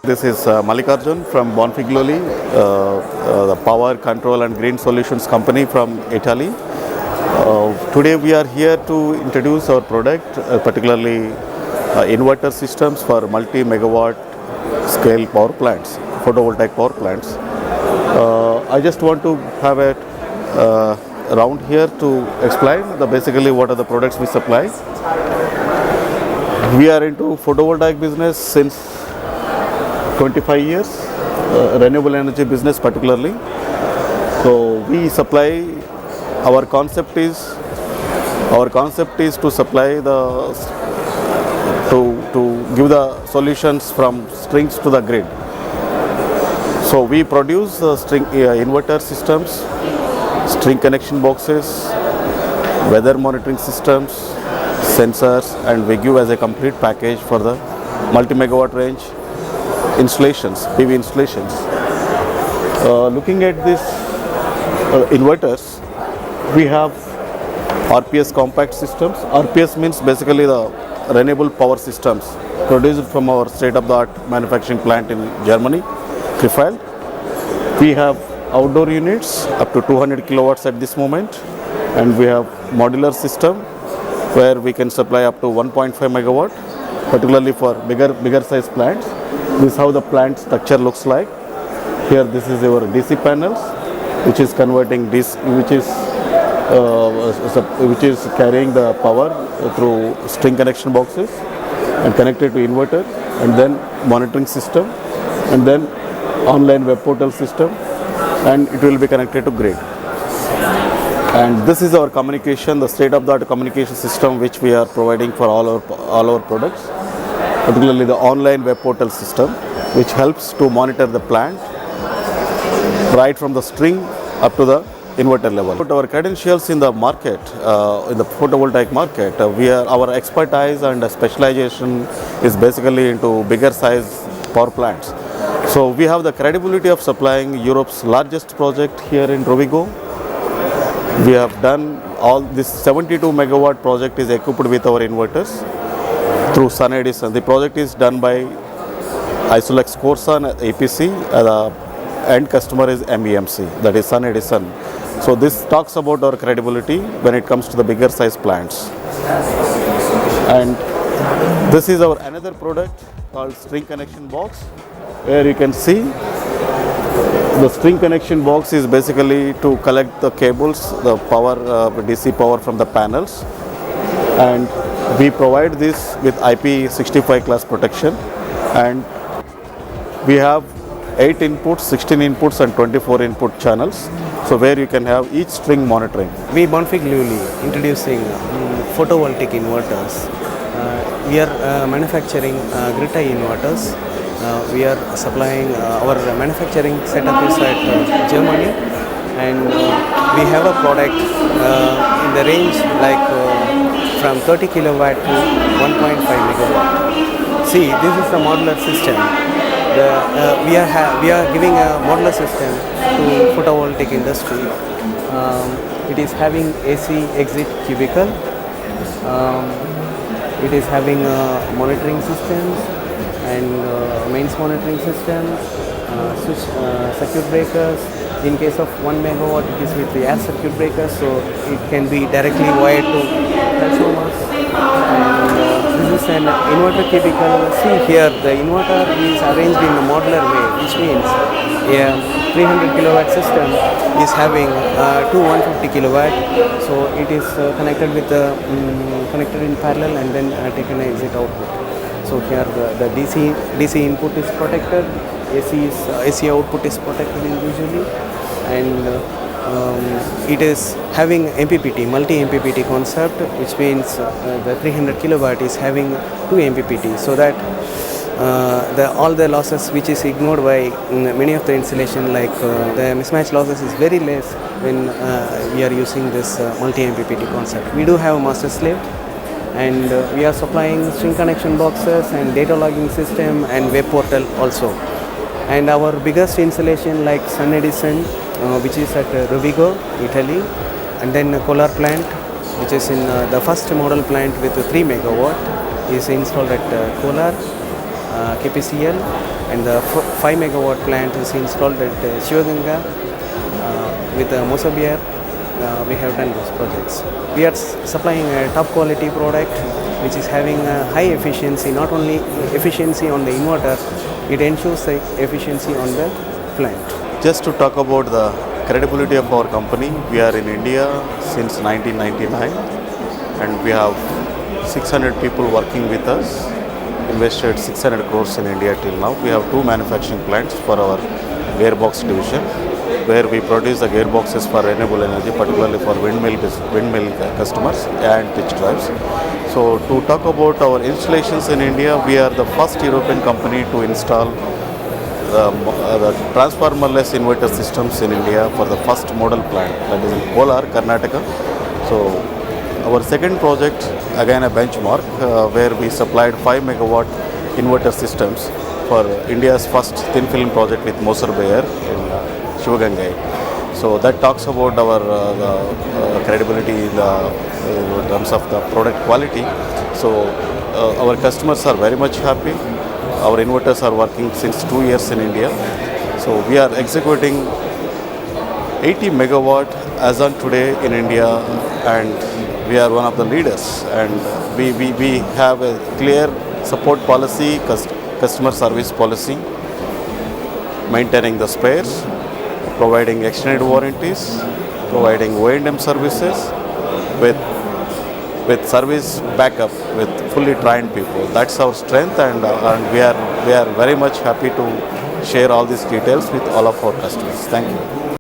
This is Mallikarjun from Bonfiglio, the power control and green solutions company from Italy. Today we are here to introduce our product, particularly inverter systems for multi-megawatt scale power plants, photovoltaic power plants. I just want to have a round here to explain basically what are the products we supply. We are into photovoltaic business since 25 years, renewable energy business particularly. So we supply, our concept is to supply to give the solutions from strings to the grid. So we produce string inverter systems, string connection boxes, weather monitoring systems, sensors, and we give as a complete package for the multi-megawatt range installations, PV installations. Looking at this inverters, we have RPS compact systems. RPS means basically the renewable power systems produced from our state-of-the-art manufacturing plant in Germany, Krefeld. We have outdoor units up to 200 kilowatts at this moment, and we have modular system where we can supply up to 1.5 megawatt, particularly for bigger size plants. This is how the plant structure looks like. Here this is our DC panels, which is converting this, which is carrying the power through string connection boxes and connected to inverter, and then monitoring system, and then online web portal system, and it will be connected to grid. And this is our communication, the state-of-the-art communication system which we are providing for all our products, particularly the online web portal system, which helps to monitor the plant right from the string up to the inverter level. But our credentials in the market, in the photovoltaic market, our expertise and specialization is basically into bigger size power plants. So we have the credibility of supplying Europe's largest project here in Rovigo. We have done all this 72 megawatt project is equipped with our inverters through Sun Edison. The project is done by Isolex Corsan APC. The end customer is MEMC, that is Sun Edison. So this talks about our credibility when it comes to the bigger size plants. And this is our another product called string connection box, where you can see the string connection box is basically to collect the cables, the power, DC power from the panels, and we provide this with IP65 class protection, and we have 8 inputs, 16 inputs and 24 input channels, so where you can have each string monitoring. We Bonfiglio introducing photovoltaic inverters. We are manufacturing grid-tie inverters. We are supplying our manufacturing setup is at Germany, and we have a product in the range like from 30 kilowatt to 1.5 megawatt. See, this is the modular system. We are giving a modular system to photovoltaic industry. It is having AC exit cubicle. It is having monitoring systems and mains monitoring systems, switch circuit breakers. In case of 1 megawatt, it is with the air circuit breakers, so it can be directly wired to transformers. And this is an inverter cubicle. See here, the inverter is arranged in a modular way, which means a 300 kilowatt system is having 150 kilowatt. So it is connected with connected in parallel and then taken an exit output. So here the DC input is protected, AC output is protected individually, and it is having MPPT, multi-MPPT concept, which means the 300 kilowatt is having 2 MPPT, so that all the losses which is ignored by many of the installation, like the mismatch losses is very less when we are using this multi-MPPT concept. We do have a master slave, and we are supplying string connection boxes and data logging system and web portal also. And our biggest installation like Sun Edison, which is at Rovigo, Italy, and then Kolar plant, which is in the first model plant with 3 megawatt, is installed at Kolar. KPCL, and the 5 megawatt plant is installed at Shivaganga with Mosabier. We have done those projects. We are supplying a top quality product which is having a high efficiency, not only efficiency on the inverter, it ensures the efficiency on the plant. Just to talk about the credibility of our company, we are in India since 1999 and we have 600 people working with us, invested 600 crores in India till now. We have 2 manufacturing plants for our gearbox division, where we produce the gearboxes for renewable energy, particularly for windmill customers and pitch drives. So to talk about our installations in India, we are the first European company to install the transformerless inverter systems in India for the first model plant, that is in Kolar, Karnataka. So our second project, again a benchmark, where we supplied 5 megawatt inverter systems for India's first thin film project with Moser Bayer in Shivaganga. So that talks about our credibility in terms of the product quality. So our customers are very much happy. Our inverters are working since 2 years in India. So we are executing 80 megawatt as on today in India, and we are one of the leaders. And we have a clear support policy, customer service policy, maintaining the spares, providing extended warranties, providing O&M services with service backup, with fully trained people. That's our strength, and we are very much happy to share all these details with all of our customers. Thank you.